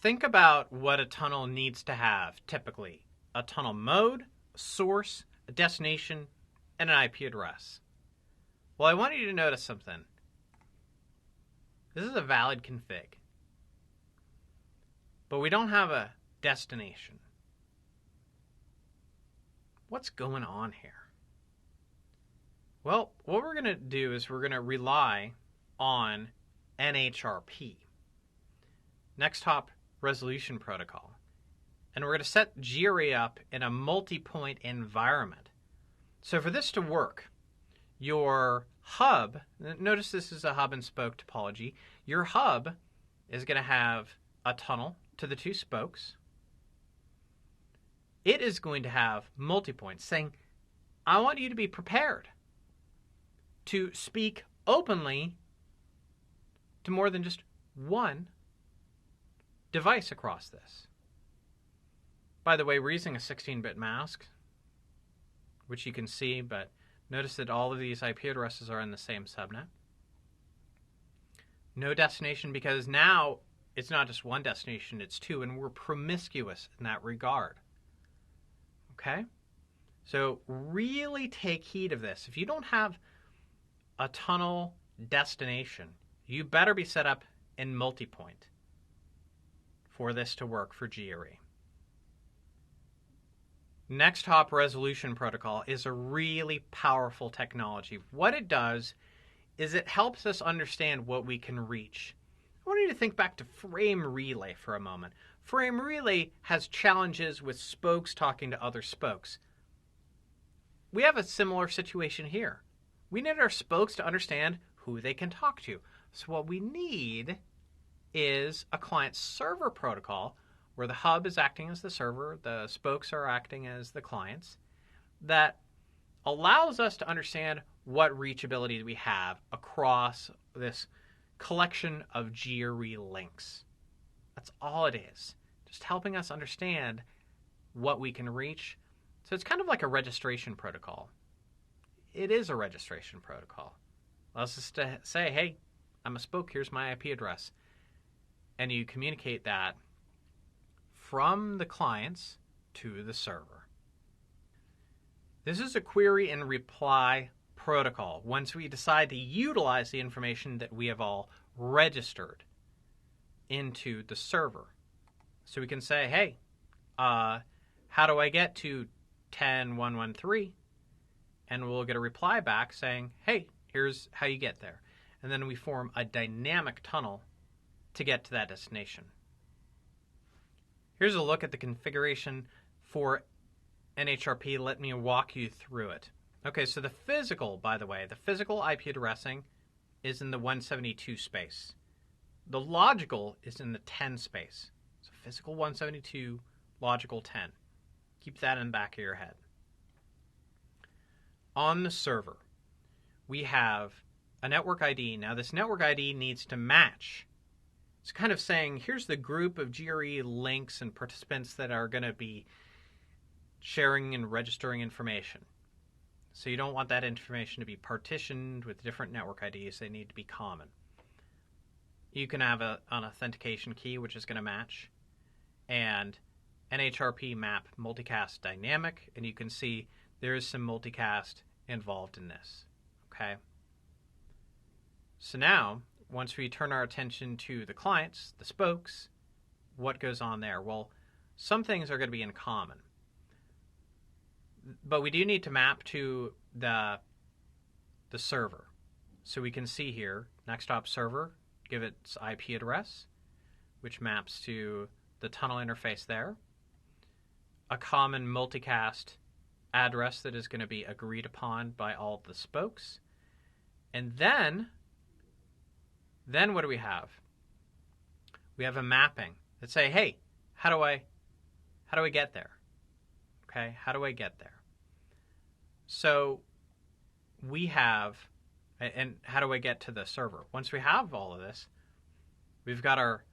Think about what a tunnel needs to have typically. A tunnel mode, a source, a destination, and an IP address. Well, I want you to notice something. This is a valid config. But we don't have a destination. What's going on here? Well, what we're going to do is we're going to rely on NHRP, Next Hop Resolution Protocol. And we're going to set GRE up in a multi-point environment. So for this to work, your hub, notice this is a hub and spoke topology, your hub is going to have a tunnel to the two spokes. It is going to have multi-points saying, I want you to be prepared to speak openly to more than just one device across this. By the way, we're using a 16-bit mask, which you can see, but notice that all of these IP addresses are in the same subnet. No destination, because now it's not just one destination, it's two, and we're promiscuous in that regard. Okay? So really take heed of this. If you don't have a tunnel destination, you better be set up in multipoint for this to work for GRE. Next Hop Resolution Protocol is a really powerful technology. What it does is it helps us understand what we can reach. I want you to think back to frame relay for a moment. Frame relay has challenges with spokes talking to other spokes. We have a similar situation here. We need our spokes to understand who they can talk to. So what we need is a client-server protocol where the hub is acting as the server, the spokes are acting as the clients, that allows us to understand what reachability we have across this collection of GRE links. That's all it is. Just helping us understand what we can reach. So it's kind of like a registration protocol. It is a registration protocol. Allows us to say, hey, I'm a spoke, here's my IP address. And you communicate that from the clients to the server. This is a query and reply protocol once we decide to utilize the information that we have all registered into the server. So we can say, hey, how do I get to 10.113? And we'll get a reply back saying, hey, here's how you get there. And then we form a dynamic tunnel to get to that destination. Here's a look at the configuration for NHRP. Let me walk you through it. Okay, so the physical, by the way, the physical IP addressing is in the 172 space. The logical is in the 10 space. So physical 172, logical 10. Keep that in the back of your head. On the server, we have a network ID. Now this network ID needs to match. It's kind of saying, here's the group of GRE links and participants that are going to be sharing and registering information. So you don't want that information to be partitioned with different network IDs. They need to be common. You can have an authentication key, which is going to match. And NHRP map multicast dynamic. And you can see there is some multicast involved in this. Okay. So now, once we turn our attention to the clients, the spokes, what goes on there? Well, some things are going to be in common. But we do need to map to the server. So we can see here, Next Hop server, give its IP address, which maps to the tunnel interface there. A common multicast address that is going to be agreed upon by all the spokes. And then what do we have? We have a mapping that say, hey, how do I get there? Okay, how do I get there? So we have, and how do I get to the server? Once we have all of this, we've got our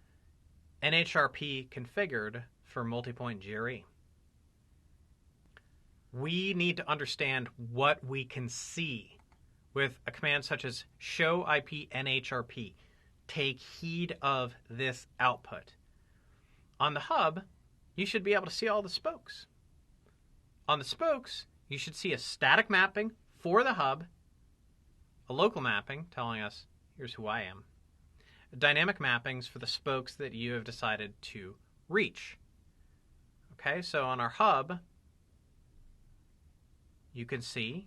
NHRP configured for multipoint GRE. We need to understand what we can see with a command such as show IP NHRP. Take heed of this output. On the hub, you should be able to see all the spokes. On the spokes, you should see a static mapping for the hub, a local mapping telling us, here's who I am, dynamic mappings for the spokes that you have decided to reach. Okay, so on our hub, you can see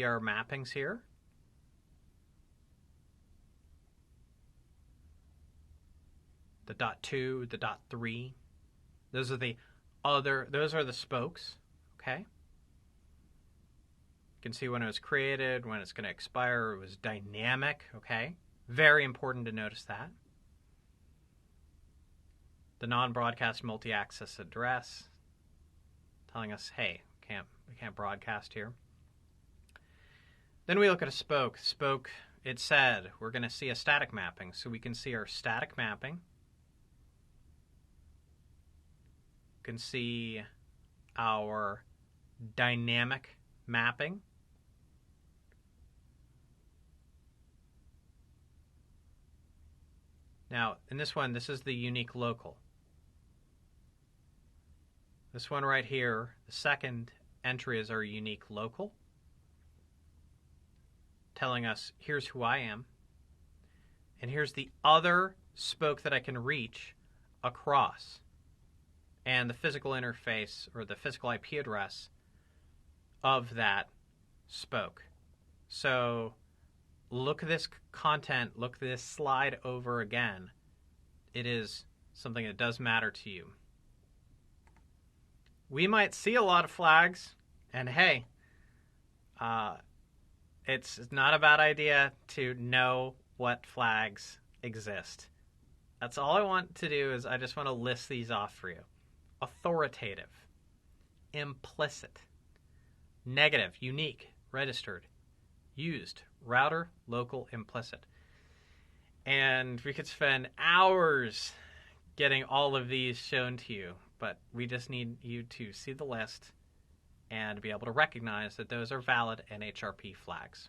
our mappings here. The dot 2, the dot 3. Those are the spokes, okay? You can see when it was created, when it's going to expire. It was dynamic, okay? Very important to notice that. The non-broadcast multi-access address telling us, hey, we can't broadcast here. Then we look at a spoke. Spoke, it said we're going to see a static mapping, so we can see our static mapping. You can see our dynamic mapping. Now, in this one, this is the unique local. This one right here, the second entry is our unique local, telling us, here's who I am, and here's the other spoke that I can reach across, and the physical interface, or the physical IP address of that spoke. So look at this content, look this slide over again. It is something that does matter to you. We might see a lot of flags, and hey, it's not a bad idea to know what flags exist. That's all I want to do, is I just want to list these off for you. Authoritative, implicit, negative, unique, registered, used, router, local, implicit. And we could spend hours getting all of these shown to you, but we just need you to see the list and be able to recognize that those are valid NHRP flags.